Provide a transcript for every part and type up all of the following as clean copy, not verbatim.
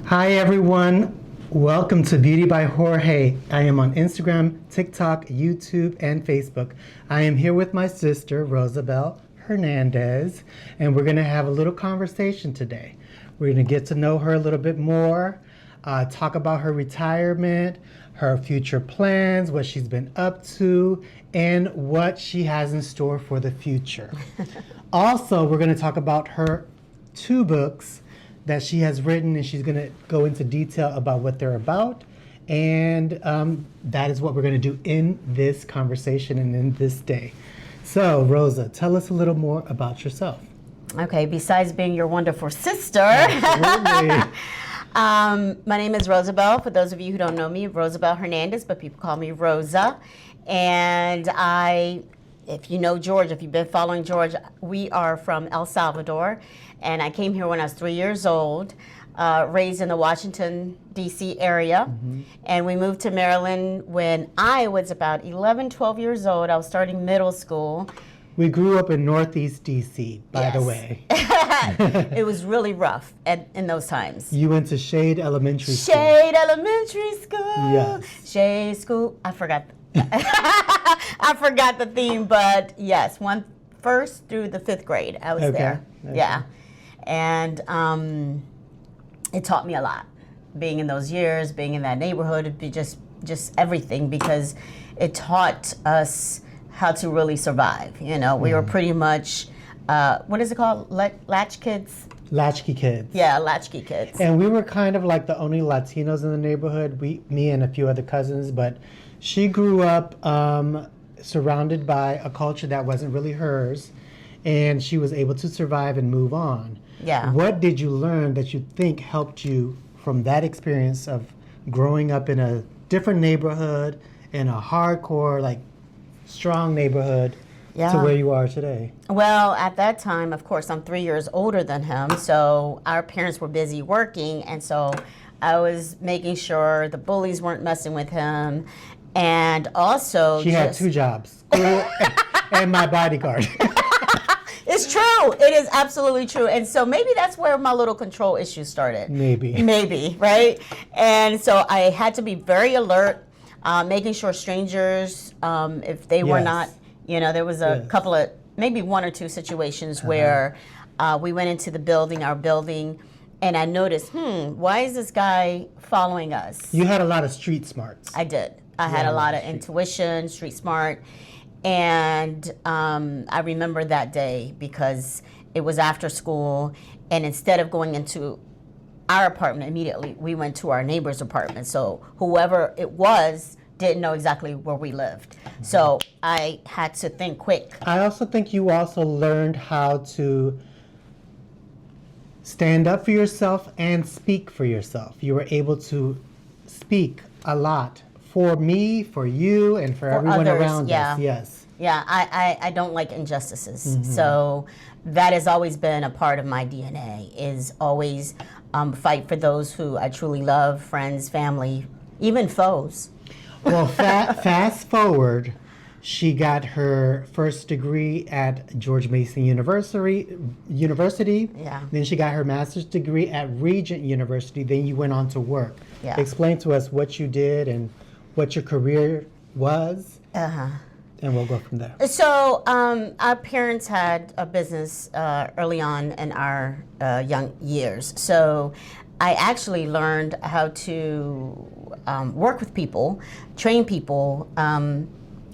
Hi everyone, welcome to Beauty by Jorge. I am on Instagram, TikTok, YouTube, and Facebook. I am here with my sister, Rosabel Hernandez, and we're going to have a little conversation today. We're going to get to know her a little bit more, talk about her retirement, her future plans, what she's been up to, and what she has in store for the future. Also, we're going to talk about her 2 books that she has written, and she's going to go into detail about what they're about. And that is what we're going to do in this conversation and in this day. So, Rosa, tell us a little more about yourself. Okay, besides being your wonderful sister, Absolutely. my name is Rosabel. For those of you who don't know me, Rosabel Hernandez, but people call me Rosa. And if you know George, if you've been following George, we are from El Salvador. And I came here when I was 3 years old, raised in the Washington, D.C. area. Mm-hmm. And we moved to Maryland when I was about 11, 12 years old. I was starting middle school. We grew up in Northeast D.C., by the way. It was really rough in those times. You went to Shade Elementary School. Shade Elementary School. Yes. Shade School. I forgot. I forgot the theme, but yes, 1st through the 5th grade, I was there. Okay. Yeah. And it taught me a lot, being in those years, being in that neighborhood, it'd be just everything, because it taught us how to really survive. You know, we were pretty much, what is it called? Latch kids? Latchkey kids. Yeah, latchkey kids. And we were kind of like the only Latinos in the neighborhood, me and a few other cousins, but she grew up surrounded by a culture that wasn't really hers, and she was able to survive and move on. Yeah. What did you learn that you think helped you from that experience of growing up in a different neighborhood, in a hardcore, like, strong neighborhood, to where you are today? Well, at that time, of course, I'm 3 years older than him, so our parents were busy working, and so I was making sure the bullies weren't messing with him, and also she had 2 jobs, school and my bodyguard. It's true. It is absolutely true. And so maybe that's where my little control issues started. Maybe, right? And so I had to be very alert, making sure strangers, if they were not, you know, there was a couple of, maybe 1 or 2 situations where we went into our building, and I noticed, why is this guy following us? You had a lot of street smarts. I did. I had a lot of intuition, street smart. And I remember that day because it was after school, and instead of going into our apartment immediately, we went to our neighbor's apartment. So whoever it was didn't know exactly where we lived. Mm-hmm. So I had to think quick. I also think you also learned how to stand up for yourself and speak for yourself. You were able to speak a lot for me, for you, and for everyone others, around us. Yes. Yeah, I don't like injustices. Mm-hmm. So that has always been a part of my DNA, is always fight for those who I truly love, friends, family, even foes. Well, fast forward, she got her first degree at George Mason University. Yeah. Then she got her master's degree at Regent University. Then you went on to work. Yeah. Explain to us what you did and what your career was. And we'll go from there. So our parents had a business early on in our young years. So I actually learned how to work with people, train people,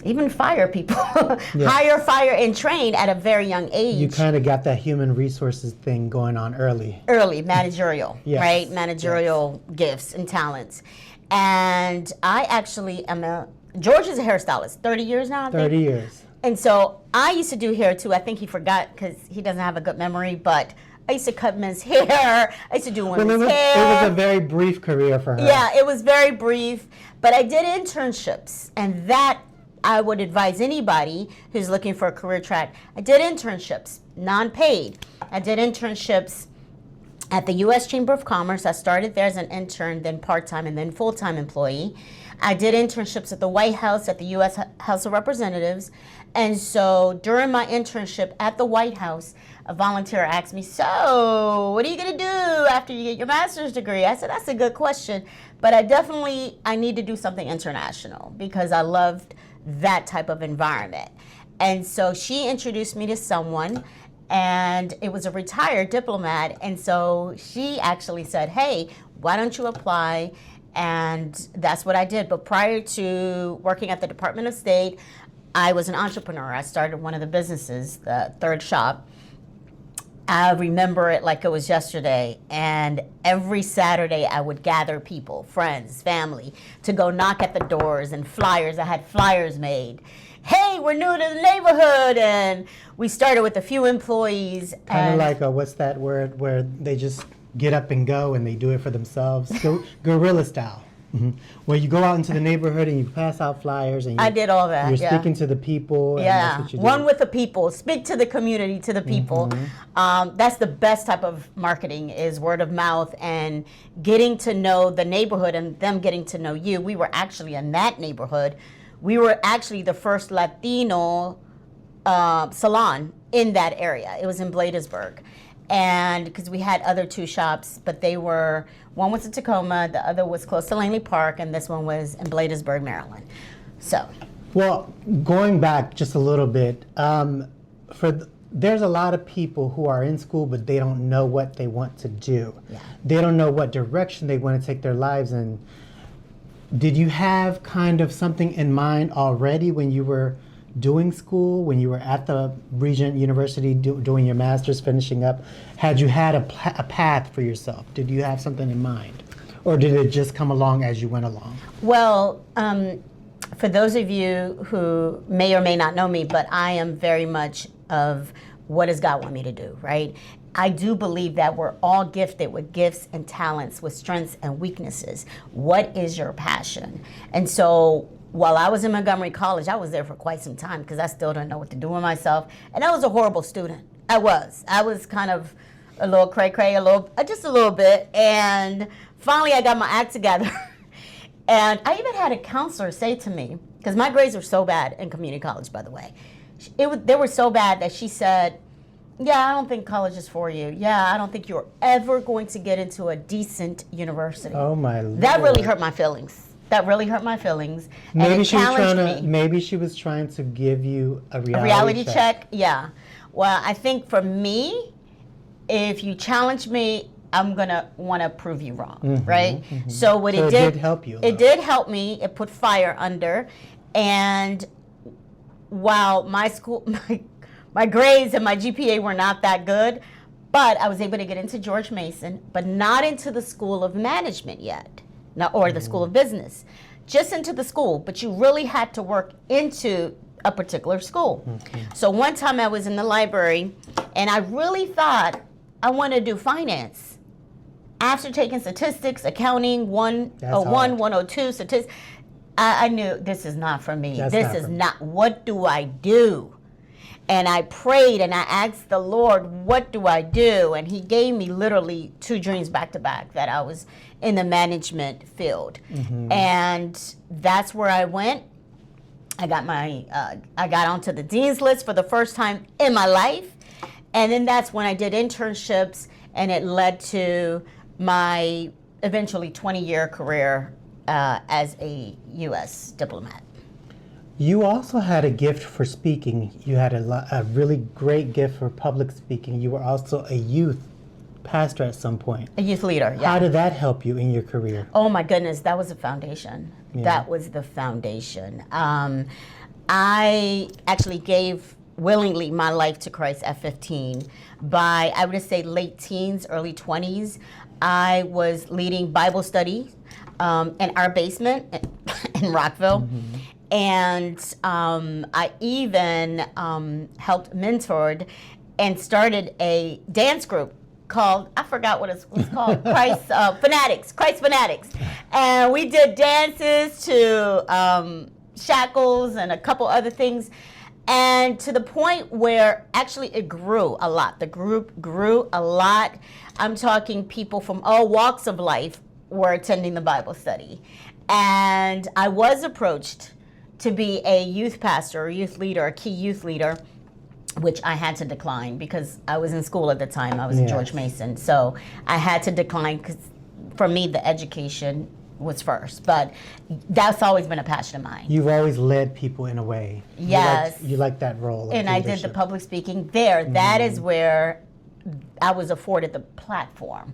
even fire people, hire, fire, and train at a very young age. You kind of got that human resources thing going on early. Early, managerial, right? Managerial gifts and talents. And I actually am George is a hairstylist, 30 years now, I think. 30 years. And so I used to do hair too. I think he forgot because he doesn't have a good memory, but I used to cut men's hair. I used to do women's hair. It was a very brief career for her. Yeah, it was very brief, but I did internships, and that I would advise anybody who's looking for a career track. I did internships, non-paid. I did internships at the U.S. Chamber of Commerce. I started there as an intern, then part-time, and then full-time employee. I did internships at the White House, at the U.S. House of Representatives. And so during my internship at the White House, a volunteer asked me, so what are you going to do after you get your master's degree? I said, that's a good question, but I need to do something international because I loved that type of environment. And so she introduced me to someone, and it was a retired diplomat. And so she actually said, hey, why don't you apply? And that's what I did. But prior to working at the Department of State, I was an entrepreneur. I started one of the businesses, the Third Shop. I remember it like it was yesterday. And every Saturday I would gather people, friends, family, to go knock at the doors and flyers. I had flyers made. Hey, we're new to the neighborhood. And we started with a few employees. Kind of like, what's that word where they just get up and go and they do it for themselves? Guerrilla style. Mm-hmm. Where you go out into the neighborhood and you pass out flyers and I did all that. You're speaking to the people. And yeah, that's what you do. One with the people. Speak to the community, to the people. Mm-hmm. That's the best type of marketing, is word of mouth and getting to know the neighborhood and them getting to know you. We were actually in that neighborhood. We were actually the first Latino salon in that area. It was in Bladensburg. And because we had other two shops, but one was in Tacoma, the other was close to Langley Park, and this one was in Bladensburg, Maryland. So. Well, going back just a little bit, there's a lot of people who are in school, but they don't know what they want to do. Yeah. They don't know what direction they want to take their lives in. Did you have kind of something in mind already when you were doing school, when you were at the Regent University doing your master's, finishing up? Had you had a path for yourself? Did you have something in mind? Or did it just come along as you went along? Well, for those of you who may or may not know me, but I am very much of what does God want me to do, right? I do believe that we're all gifted with gifts and talents, with strengths and weaknesses. What is your passion? And so while I was in Montgomery College, I was there for quite some time because I still didn't know what to do with myself. And I was a horrible student. I was kind of a little cray-cray, just a little bit. And finally I got my act together. And I even had a counselor say to me, because my grades were so bad in community college, by the way. They were so bad that she said, yeah, I don't think college is for you. Yeah, I don't think you're ever going to get into a decent university. Oh, my Lord. That really hurt my feelings. Maybe she was trying to give you a reality check. Yeah. Well, I think for me, if you challenge me, I'm gonna want to prove you wrong, right? Mm-hmm. So it did help you. It did help me. It put fire under, and while my grades and my GPA were not that good, but I was able to get into George Mason, but not into the School of Management yet. Or the School of Business, just into the school, but you really had to work into a particular school. Okay. So one time I was in the library and I really thought I wanted to do finance. After taking statistics, accounting, 102, statistics, I knew this is not for me. What do I do? And I prayed and I asked the Lord, what do I do? And he gave me literally 2 dreams back to back that I was in the management field. Mm-hmm. And that's where I went. I got onto the dean's list for the first time in my life. And then that's when I did internships, and it led to my eventually 20-year career as a U.S. diplomat. You also had a gift for speaking. You had a really great gift for public speaking. You were also a youth pastor at some point. A youth leader, yeah. How did that help you in your career? Oh my goodness, that was the foundation. Yeah. That was the foundation. I actually gave willingly my life to Christ at 15. By, I would say, late teens, early 20s, I was leading Bible study in our basement in Rockville. Mm-hmm. And I even helped mentored and started a dance group called, I forgot what it's called, Christ Fanatics. And we did dances to Shackles and a couple other things. And to the point where actually it grew a lot. The group grew a lot. I'm talking people from all walks of life were attending the Bible study. And I was approached to be a youth pastor, a youth leader, a key youth leader. which I had to decline because I was in school at the time. I was at George Mason. So I had to decline because for me, the education was first. But that's always been a passion of mine. You've always led people in a way. Yes. You like that role. And I did the public speaking there. That is where I was afforded the platform.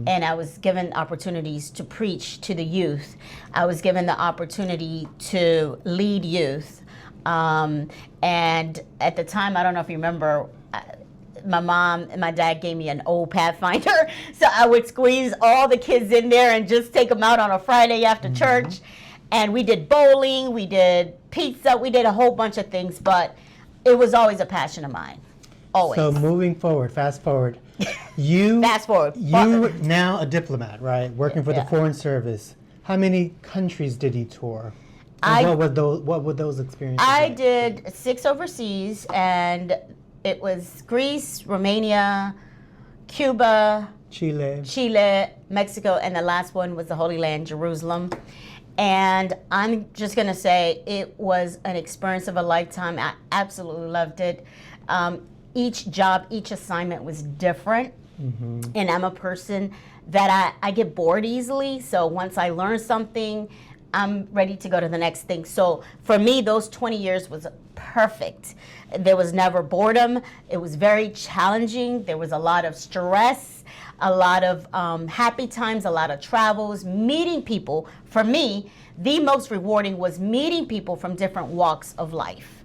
And I was given opportunities to preach to the youth. I was given the opportunity to lead youth. And at the time, I don't know if you remember, my mom and my dad gave me an old Pathfinder, so I would squeeze all the kids in there and just take them out on a Friday after church. And we did bowling, we did pizza, we did a whole bunch of things, but it was always a passion of mine. Always. So moving forward, fast forward, you now a diplomat, right? Working for the Foreign Service. How many countries did you tour? And what were those experiences I like? did 6 overseas, and it was Greece, Romania, Cuba, Chile, Mexico, and the last one was the Holy Land, Jerusalem. And I'm just going to say it was an experience of a lifetime. I absolutely loved it. Each job, each assignment was different. And I'm a person that I get bored easily. So once I learn something, I'm ready to go to the next thing. So for me, those 20 years was perfect. There was never boredom. It was very challenging. There was a lot of stress, a lot of happy times, a lot of travels, meeting people. For me, the most rewarding was meeting people from different walks of life.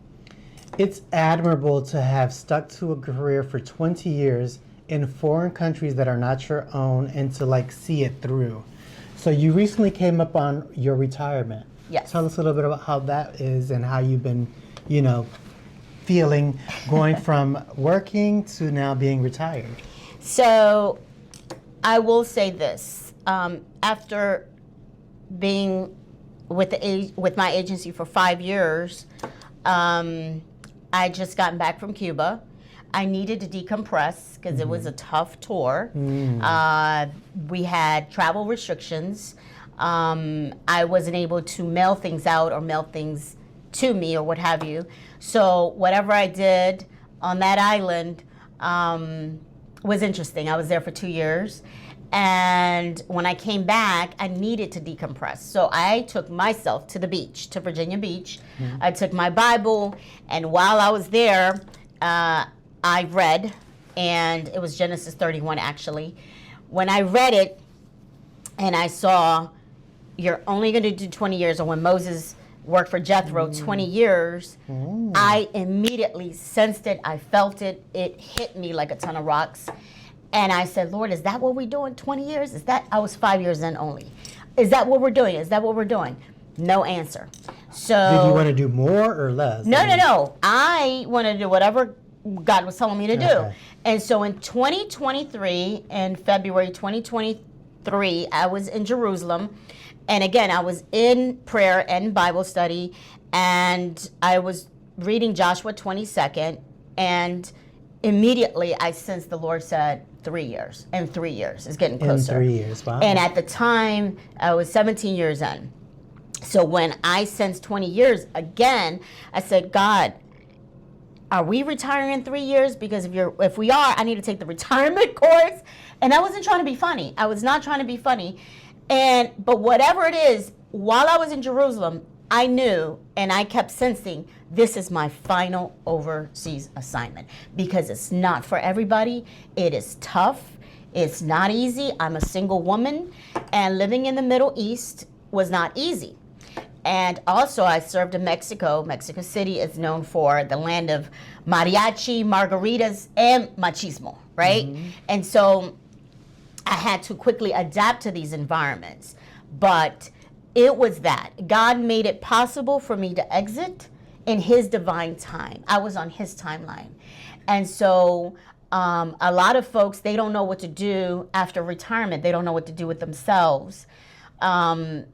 It's admirable to have stuck to a career for 20 years in foreign countries that are not your own and to like see it through. So you recently came up on your retirement. Yes. Tell us a little bit about how that is and how you've been, feeling going from working to now being retired. So I will say this. After being with my agency for 5 years, I just gotten back from Cuba. I needed to decompress because it was a tough tour. We had travel restrictions. I wasn't able to mail things out or mail things to me or what have you. So whatever I did on that island was interesting. I was there for 2 years. And when I came back, I needed to decompress. So I took myself to the beach, to Virginia Beach. I took my Bible, and while I was there, I read, and it was Genesis 31 actually. When I read it and I saw you're only going to do 20 years, or when Moses worked for Jethro 20 years, I immediately sensed it, I felt it, it hit me like a ton of rocks. And I said, Lord, is that what we're doing 20 years? I was 5 years in only. Is that what we're doing? Is that what we're doing? No answer. So did you want to do more or less? No. I wanted to do whatever God was telling me to do. Okay. And so in 2023, in February 2023, I was in Jerusalem. And again, I was in prayer and Bible study. And I was reading Joshua 22nd. And immediately I sensed the Lord said, 3 years. And 3 years is getting closer. In 3 years, wow. And at the time, I was 17 years in. So when I sensed 20 years, again, I said, God, are we retiring in 3 years? Because if we are, I need to take the retirement course. And I wasn't trying to be funny. I was not trying to be funny. But whatever it is, while I was in Jerusalem, I knew and I kept sensing this is my final overseas assignment, because it's not for everybody. It is tough. It's not easy. I'm a single woman, and living in the Middle East was not easy. And also I served in Mexico. Mexico City is known for the land of mariachi, margaritas, and machismo, right? And so I had to quickly adapt to these environments. But it was that. God made it possible for me to exit in His divine time. I was on His timeline. And so a lot of folks, they don't know what to do after retirement. They don't know what to do with themselves. God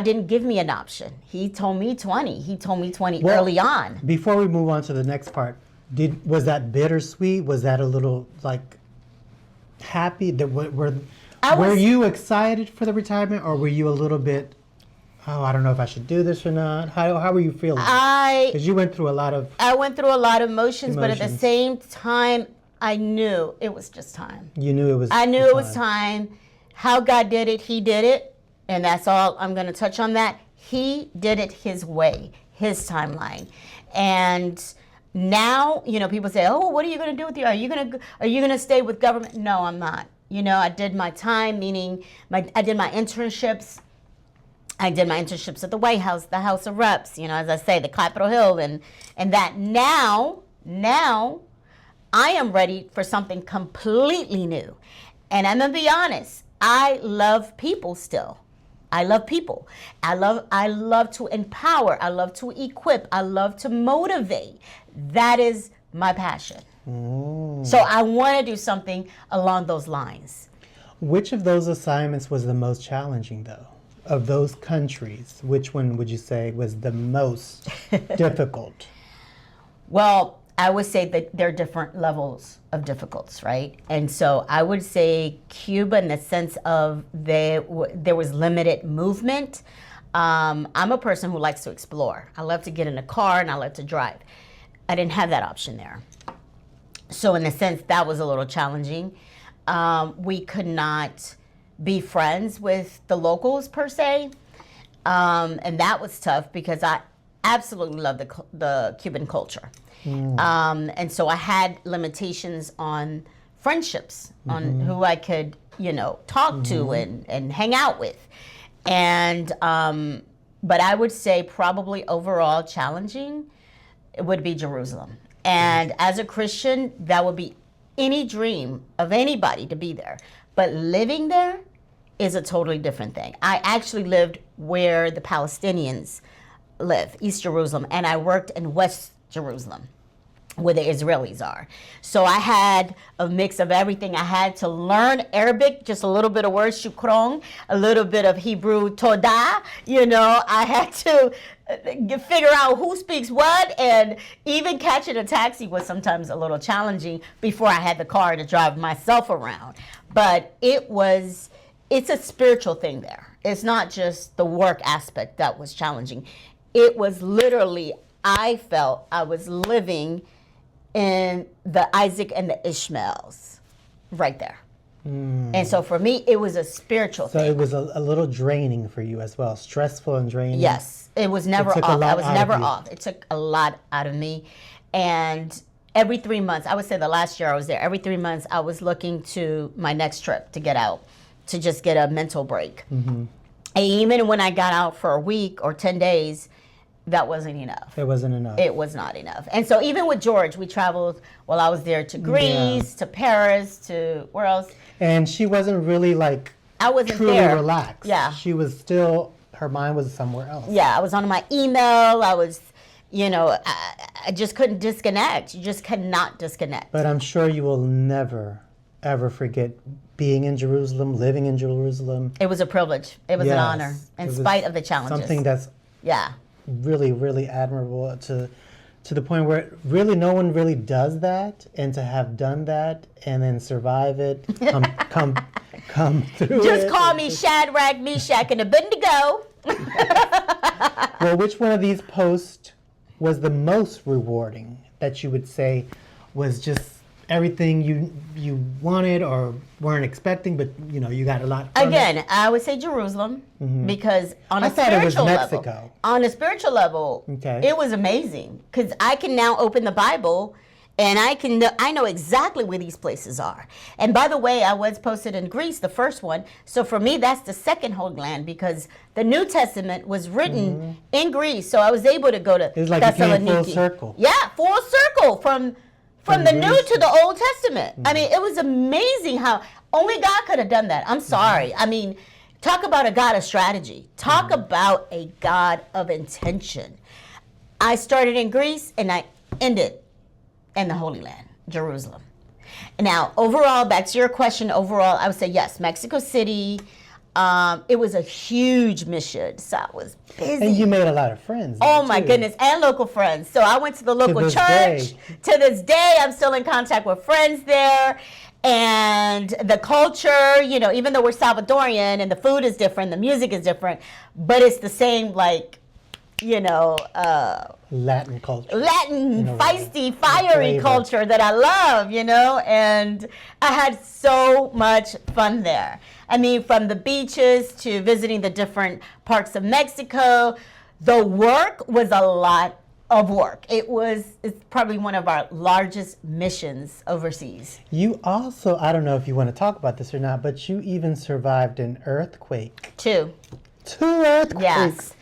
didn't give me an option. He told me 20. He told me 20 early on. Before we move on to the next part, was that bittersweet? Was that a little like happy? Were you excited for the retirement, or were you a little bit oh, I don't know if I should do this or not? How were you feeling? Because you went through a lot of I went through a lot of emotions, but at the same time, I knew it was just time. You knew it was I knew it was time. How God did it, he did it. And that's all I'm going to touch on that. He did it his way, his timeline. And now, you know, people say, oh, what are you going to do with are you going to stay with government? No, I'm not. You know, I did my time, meaning I did my internships. I did my internships at the White House, the House of Reps, you know, as I say, the Capitol Hill, and that now I am ready for something completely new. And I'm going to be honest, I love people still. I love people. I love to empower. I love to equip. I love to motivate. That is my passion. So I want to do something along those lines. Which of those assignments was the most challenging, though? Of those countries, which one would you say was the most difficult? Well, I would say that there are different levels of difficulties, right? And so I would say Cuba, in the sense of there was limited movement. I'm a person who likes to explore. I love to get in a car and I love to drive. I didn't have that option there. So in a sense, that was a little challenging. We could not be friends with the locals per se. And that was tough because I absolutely love the Cuban culture. And so I had limitations on friendships, on who I could, you know, talk to and hang out with. And, but I would say probably overall challenging, it would be Jerusalem. And as a Christian, that would be any dream of anybody to be there. But living there is a totally different thing. I actually lived where the Palestinians live, East Jerusalem, and I worked in West Jerusalem, where the Israelis are. So I had a mix of everything. I had to learn Arabic, just a little bit of words, shukron, a little bit of Hebrew, todah. You know, I had to figure out who speaks what, and even catching a taxi was sometimes a little challenging before I had the car to drive myself around. But it's a spiritual thing there. It's not just the work aspect that was challenging. It was literally, I felt I was living in the Isaac and the Ishmaels right there. And so for me, it was a spiritual thing. So it was a little draining for you as well, stressful and draining. Yes, it was never off. I was never off. It took a lot out of me. And every 3 months, I would say the last year I was there, every 3 months I was looking to my next trip to get out, to just get a mental break. And even when I got out for a week or 10 days, that wasn't enough. It wasn't enough. It was not enough. And so even with George, we traveled while I was there to Greece, to Paris, to where else? And she wasn't really like I wasn't truly there. relaxed. Yeah. She was still, her mind was somewhere else. Yeah, I was on my email. I was, you know, I just couldn't disconnect. You just cannot disconnect. But I'm sure you will never, ever forget being in Jerusalem, living in Jerusalem. It was a privilege. It was an honor, in spite of the challenges. Something that's really, really admirable to the point where really no one really does that, and to have done that and then survive it, come through Just it. call me Shadrach, Meshach, and Abednego. Well, which one of these posts was the most rewarding that you would say was just everything you wanted or weren't expecting, but you know you got a lot from Again, it? I would say Jerusalem, because on I a thought it was spiritual Mexico. level, on a spiritual level, Okay. it was amazing because I can now open the Bible and I know exactly where these places are. And by the way, I was posted in Greece, the first one. So for me, that's the second Holy Land because the New Testament was written in Greece. So I was able to go to It's like you came Thessaloniki. full circle. Yeah, full circle from the New to the Old Testament. I mean, it was amazing how only God could have done that. I'm sorry. I mean, talk about a God of strategy. Talk about a God of intention. I started in Greece and I ended in the Holy Land, Jerusalem. Now, overall, back to your question, overall, I would say yes, Mexico City. It was a huge mission, so I was busy. And you made a lot of friends. Oh there, my too. goodness, and local friends. So I went to the local this church. day. To this day, I'm still in contact with friends there. And the culture, you know, even though we're Salvadorian and the food is different, the music is different, but it's the same, like, you know, Latin culture. Latin, feisty, fiery culture that I love, you know, and I had so much fun there. I mean, from the beaches to visiting the different parts of Mexico, the work was a lot of work. It's probably one of our largest missions overseas. You also, I don't know if you want to talk about this or not, but you even survived an earthquake. Two earthquakes. Yes.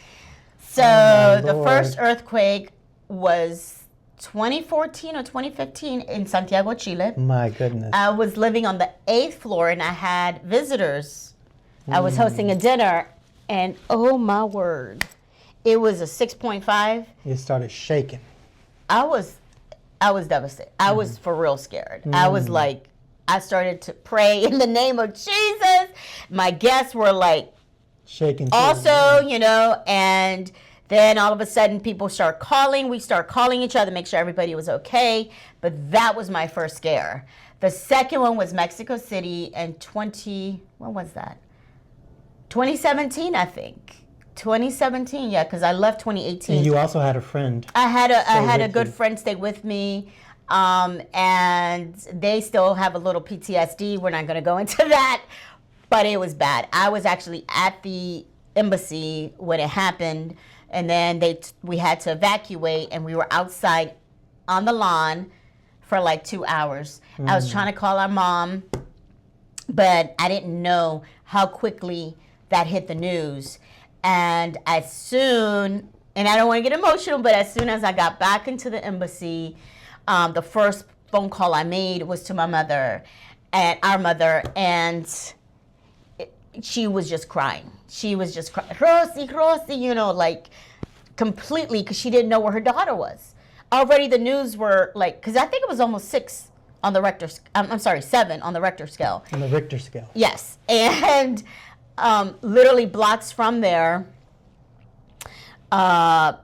So the first earthquake was 2014 or 2015 in Santiago, Chile. My goodness. I was living on the 8th floor and I had visitors. I was hosting a dinner and oh my word, it was a 6.5. You started shaking. I was devastated. I was for real scared. I was like, I started to pray in the name of Jesus. My guests were like, shaking. Also, you know, and then all of a sudden people start calling. We start calling each other, make sure everybody was okay. But that was my first scare. The second one was Mexico City and when was that? 2017, I think. 2017, yeah, because I left 2018. And you also had a friend. I had a good friend stay with me, and they still have a little PTSD. We're not going to go into that, but it was bad. I was actually at the embassy when it happened, and then we had to evacuate, and we were outside on the lawn for like 2 hours. I was trying to call our mom, but I didn't know how quickly that hit the news. And as soon, and I don't want to get emotional, but as soon as I got back into the embassy, the first phone call I made was to my mother, and our mother, and she was just crying. She was just crying, Rosie, you know, like completely, because she didn't know where her daughter was. Already the news were like, because I think it was almost 6 on the Richter, I'm sorry, 7 on the Richter scale. On the Richter scale. Yes, and literally blocks from there, about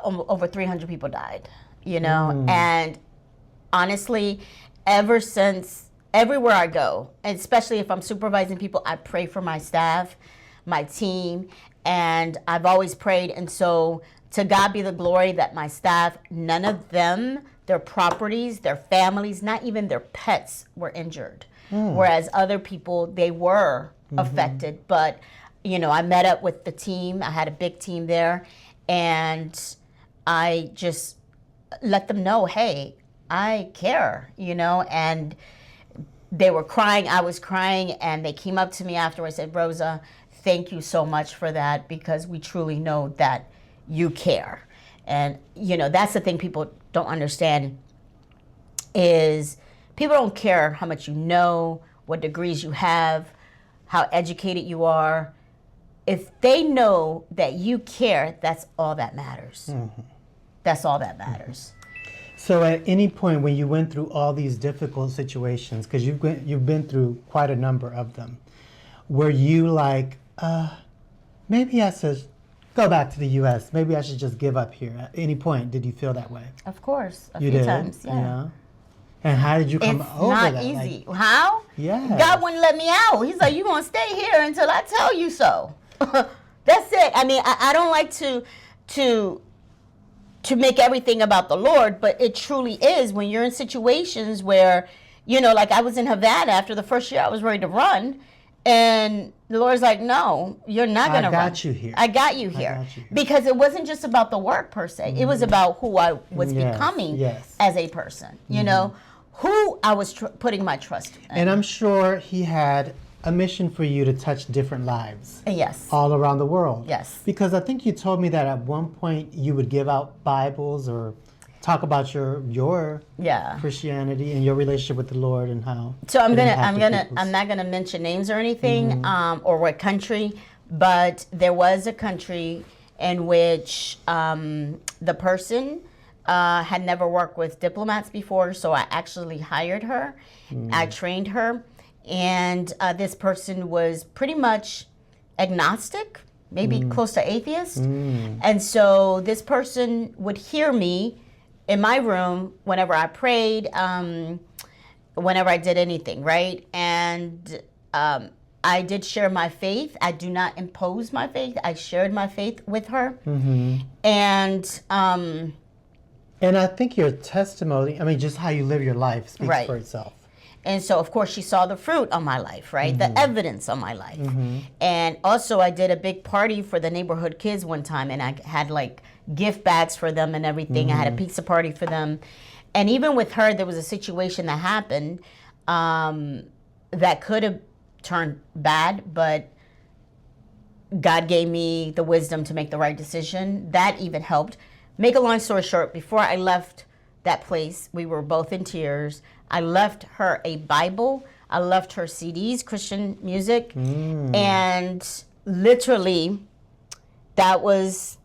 over 300 people died, you know, and honestly, ever since, everywhere I go, and especially if I'm supervising people, I pray for my staff, my team, and I've always prayed, and so to God be the glory that my staff, none of them, their properties, their families, not even their pets were injured, whereas other people, they were affected. But you know, I met up with the team. I had a big team there, and I just let them know, hey, I care, you know. And they were crying, I was crying, and they came up to me afterwards and said, Rosa, thank you so much for that, because we truly know that you care. And you know, that's the thing people don't understand, is people don't care how much you know, what degrees you have, how educated you are. If they know that you care, that's all that matters. That's all that matters. So at any point when you went through all these difficult situations, because you've been through quite a number of them, were you like, maybe I should go back to the U.S., maybe I should just give up here? At any point did you feel that way? Of course, a You few did? times, yeah. And how did you come over that? It's not easy. Like, how? yeah. God wouldn't let me out. He's like, you're going to stay here until I tell you so. That's it. I mean, I don't like to make everything about the Lord, but it truly is when you're in situations where, you know, like I was in Havana after the first year, I was ready to run, and the Lord's like, no, you're not going to run. I got you here. I got you here. Because it wasn't just about the work per se. It was about who I was becoming as a person, you know, who I was putting my trust in. And I'm sure he had a mission for you to touch different lives. Yes. All around the world. Yes. Because I think you told me that at one point you would give out Bibles or talk about your Christianity and your relationship with the Lord and how. So I'm not gonna mention names or anything, or what country, but there was a country in which the person had never worked with diplomats before, so I actually hired her. I trained her, and this person was pretty much agnostic, maybe close to atheist. And so this person would hear me in my room whenever I prayed, whenever I did anything, right? And I did share my faith. I do not impose my faith. I shared my faith with her. And I think your testimony, I mean, just how you live your life speaks Right. for itself. And so, of course, she saw the fruit on my life, right? The evidence on my life. And also, I did a big party for the neighborhood kids one time, and I had like gift bags for them and everything. I had a pizza party for them. And even with her, there was a situation that happened that could have turned bad, but God gave me the wisdom to make the right decision. That even helped. Make a long story short, before I left that place, we were both in tears. I left her a Bible. I left her CDs, Christian music. And literally, that was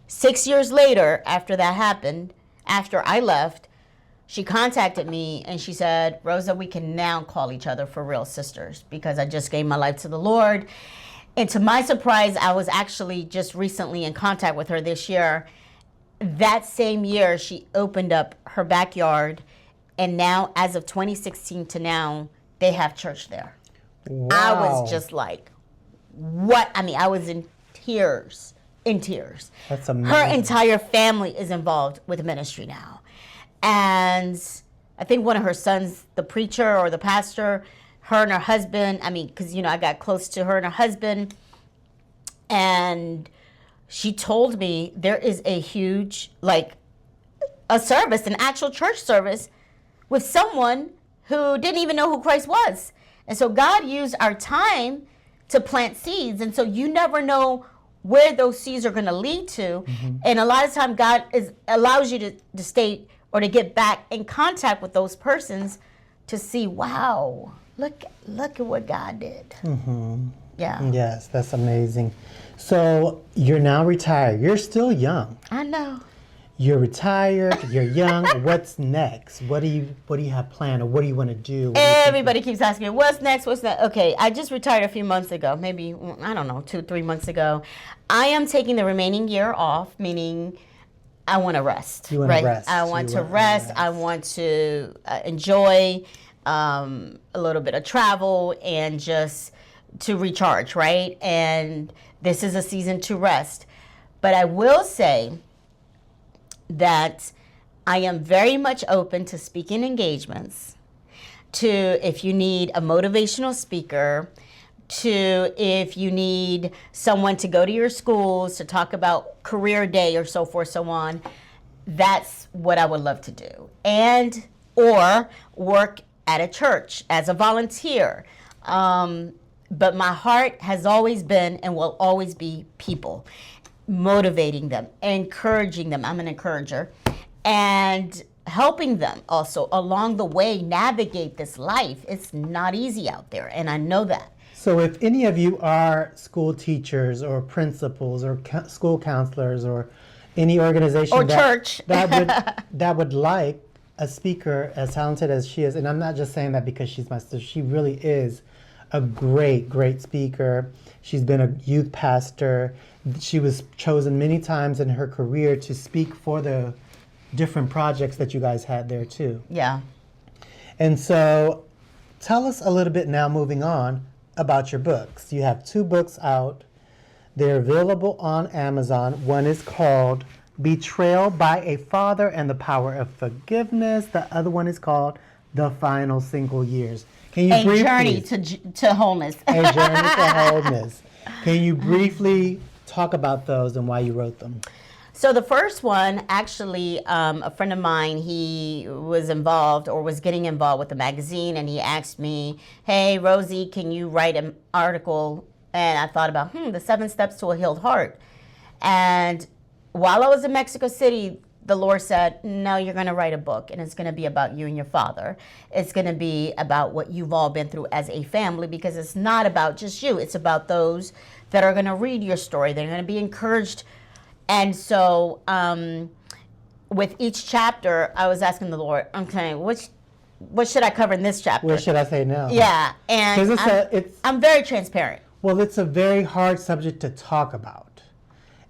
6 years later after that happened, after I left, she contacted me and she said, Rosa, we can now call each other for real sisters because I just gave my life to the Lord. And to my surprise, I was actually just recently in contact with her this year. That same year, she opened up her backyard. And now, as of 2016 to now, they have church there. Wow. I was just like, what? I mean, I was in tears, That's amazing. Her entire family is involved with ministry now. And I think one of her sons, the preacher or the pastor, her and her husband, I mean, because, I got close to her and her husband. And she told me there is a huge, a service, an actual church service with someone who didn't even know who Christ was. And so God used our time to plant seeds. And so you never know where those seeds are going to lead to. And a lot of time God allows you to stay or to get back in contact with those persons to see, wow, look at what God did. Yeah. Yes, that's amazing. So you're now retired. You're still young. I know. You're retired, you're young. What's next? What do you have planned, or what do you want to do? Everybody keeps asking me, what's next? Okay, I just retired a few months ago, maybe, I don't know, 2-3 months ago. I am taking the remaining year off, meaning I want to rest. You want to rest. I want to rest. I want to enjoy a little bit of travel and just to recharge, right? And this is a season to rest. But I will say that I am very much open to speaking engagements, to if you need a motivational speaker, to if you need someone to go to your schools to talk about career day or so forth, so on. That's what I would love to do. And or work at a church as a volunteer. But my heart has always been and will always be people. Motivating them, encouraging them. I'm an encourager. And helping them also along the way navigate this life. It's not easy out there, and I know that. So if any of you are school teachers or principals or school counselors or any organization Or church. that would like a speaker as talented as she is, and I'm not just saying that because she's my sister, she really is a great speaker. She's been a youth pastor. She was chosen many times in her career to speak for the different projects that you guys had there too. Yeah. And so tell us a little bit now, moving on, about your books. You have 2 books out. They're available on Amazon. One is called Betrayal by a Father and the Power of Forgiveness. The other one is called The Final Single Years. Can you A journey to wholeness. A journey to wholeness. Can you briefly talk about those and why you wrote them? So the first one, actually, a friend of mine, he was involved or was getting involved with the magazine, and he asked me, hey, Rosie, can you write an article? And I thought about, the 7 steps to a healed heart. And while I was in Mexico City, the Lord said, no, you're going to write a book, and it's going to be about you and your father. It's going to be about what you've all been through as a family, because it's not about just you. It's about those that are going to read your story. They're going to be encouraged. And so with each chapter, I was asking the Lord, okay, what should I cover in this chapter? What should I say now? Yeah, and I'm very transparent. Well, it's a very hard subject to talk about.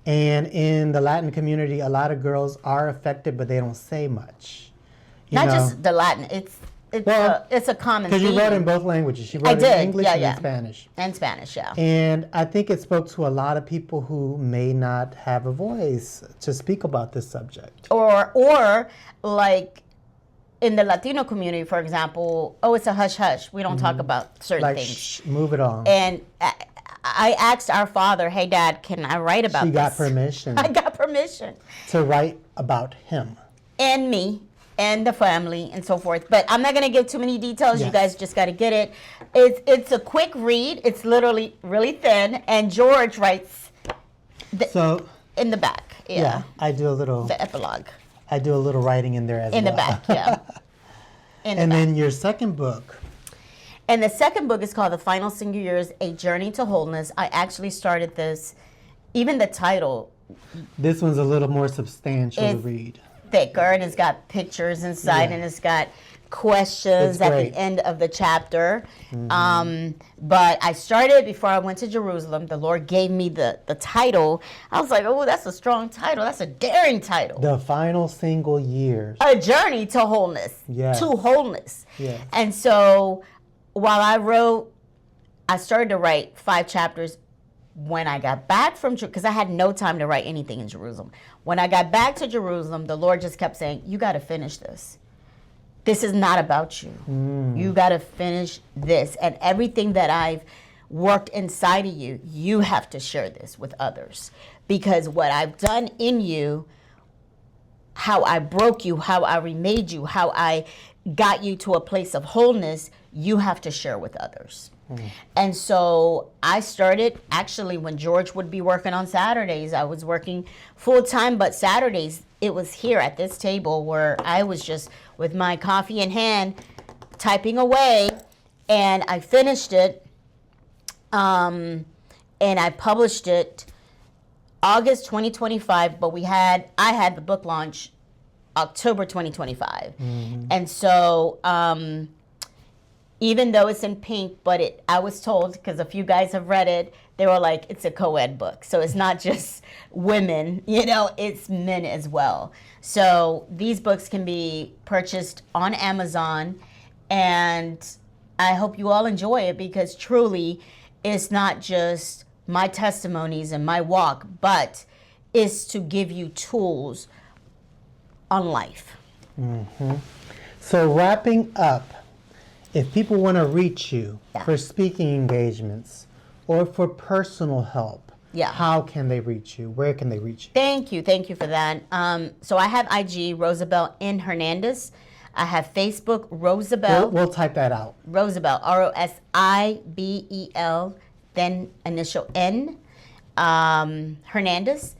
And in the Latin community, a lot of girls are affected, but they don't say much. Not just the Latin, it's a common theme. Because you wrote in both languages. You wrote in English and in Spanish. And Spanish, yeah. And I think it spoke to a lot of people who may not have a voice to speak about this subject. Or like in the Latino community, for example, it's a hush-hush. We don't talk about certain things. Shh, move it on. And I asked our father, hey, Dad, can I write about this? She got permission. I got permission. To write about him. And me. And the family and so forth. But I'm not going to give too many details. Yes. You guys just got to get it. It's a quick read. It's literally really thin. And George writes in the back. Yeah. I do a little. The epilogue. I do a little writing in there as well. In the back, yeah. And then your second book. And the second book is called The Final Single Years, A Journey to Wholeness. I actually started this, even the title. This one's a little more substantial to read. Thicker, and it's got pictures inside, and it's got questions at the end of the chapter. But I started before I went to Jerusalem. The Lord gave me the title. I was like, oh, that's a strong title. That's a daring title. The Final Single Years. A Journey to Wholeness. Yes. To Wholeness. Yes. And so while I started to write 5 chapters when I got back from, because I had no time to write anything in Jerusalem. When I got back to Jerusalem, the Lord just kept saying, you got to finish this. This is not about you. You got to finish this. And everything that I've worked inside of you, you have to share this with others. Because what I've done in you, how I broke you, how I remade you, how I got you to a place of wholeness, you have to share with others. And so I started, actually, when George would be working on Saturdays, I was working full time, but Saturdays, it was here at this table where I was just with my coffee in hand, typing away, and I finished it, and I published it August 2025, but I had the book launch October 2025. And so, even though it's in pink, but I was told, because a few guys have read it, they were like, it's a co-ed book. So it's not just women, it's men as well. So these books can be purchased on Amazon, and I hope you all enjoy it, because truly it's not just my testimonies and my walk, but it's to give you tools on life. So wrapping up, if people want to reach you for speaking engagements or for personal help, how can they reach you? Where can they reach you? Thank you for that. So I have IG, Rosabel N. Hernandez. I have Facebook, Rosabel. We'll type that out. Rosabel, Rosibel, then initial N, Hernandez.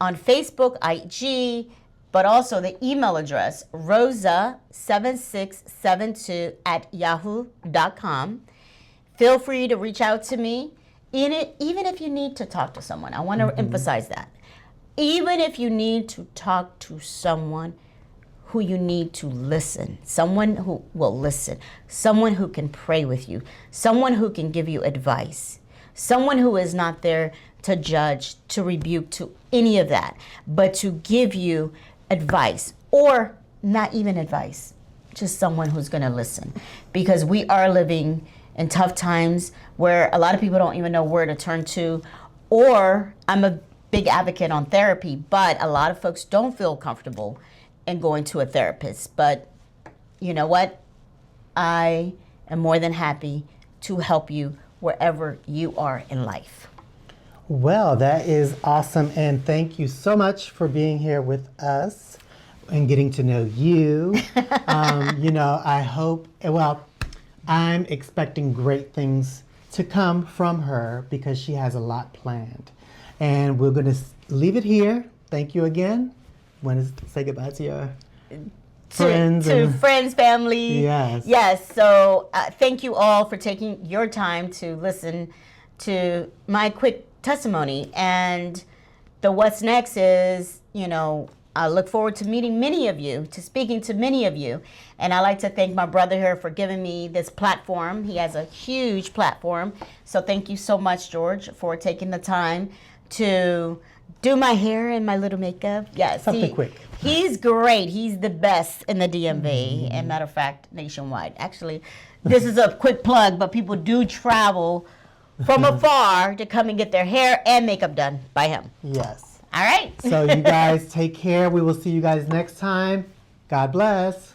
On Facebook, IG, but also the email address, rosa7672@yahoo.com. Feel free to reach out to me, even if you need to talk to someone. I want to emphasize that. Even if you need to talk to someone who you need to listen, someone who will listen, someone who can pray with you, someone who can give you advice, someone who is not there to judge, to rebuke, to any of that, but to give you advice, or not even advice, just someone who's going to listen. Because we are living in tough times where a lot of people don't even know where to turn to, or I'm a big advocate on therapy, but a lot of folks don't feel comfortable in going to a therapist. But you know what? I am more than happy to help you wherever you are in life. Well, that is awesome, and thank you so much for being here with us and getting to know you. I hope, I'm expecting great things to come from her, because she has a lot planned. And we're going to leave it here. Thank you again. Want to say goodbye to your friends? To friends, family. Yes. Yes. So thank you all for taking your time to listen to my quick testimony. And the what's next is, I look forward to meeting many of you, to speaking to many of you. And I'd like to thank my brother here for giving me this platform. He has a huge platform. So thank you so much, George, for taking the time to do my hair and my little makeup. Yes, Something quick. He's great. He's the best in the DMV, and matter of fact, nationwide. Actually, this is a quick plug, but people do travel from afar to come and get their hair and makeup done by him. Yes. All right. So you guys take care. We will see you guys next time. God bless.